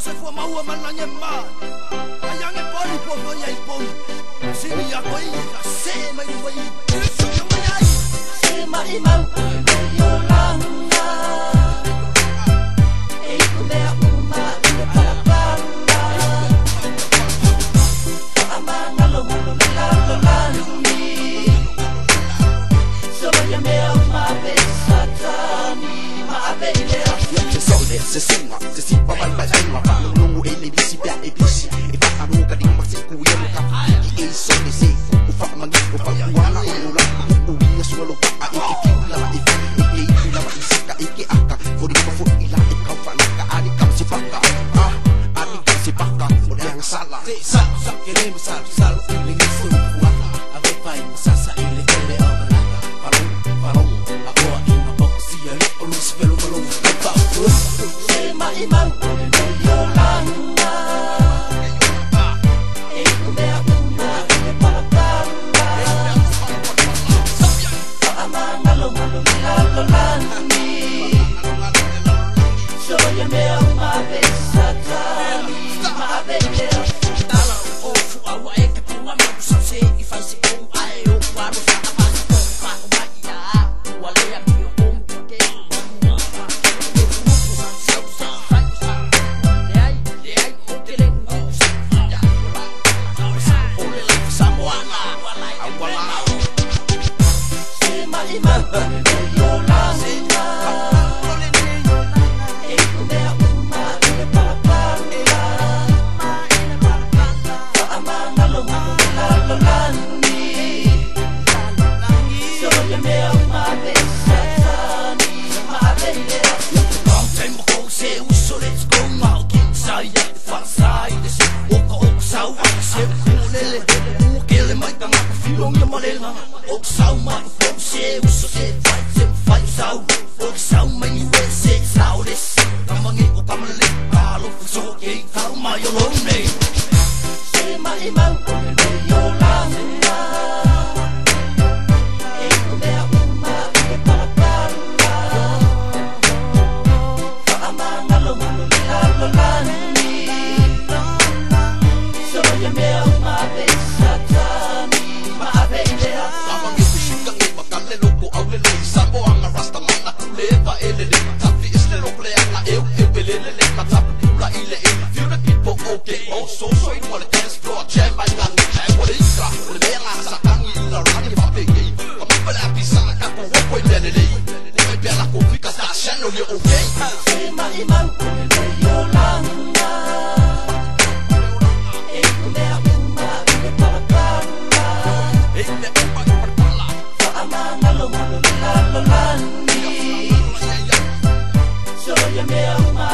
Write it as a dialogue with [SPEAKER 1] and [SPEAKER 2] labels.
[SPEAKER 1] se fue maua malanya ma. Ayang e poli po po yai po. Sini ya ko ia se mai wai. So yo mai. Se mai mau yo lang. E ku me uma e pa pa. Amanga lo la la ni. So ya me uma besatani ma bele.
[SPEAKER 2] Se suma, se si pa ba ba ma pa no e le bisi pa e bisi e fa anu ka di ma se ku ye ka e so le se u fa ma ngi u fa wa na u la u ni so lo pa e ki la ma e e la ma se ka e ki aka for di fo i la e ka fa na ka ani ka se pa ka ani ka se pa ka o yang sala sa ke le sa le ngi so wa ave fa i sa sa i le ke le o la paro a o i ma po si ya o lu se pelo pelo pa Imam yo langa e me uma e para para amanga lo la ni so ya me uma besatani ma bele tala o fu awa e que tu ama so se e fa se o ai o quaro fa ma fa ma ya wale ya mi o ke So ya me ama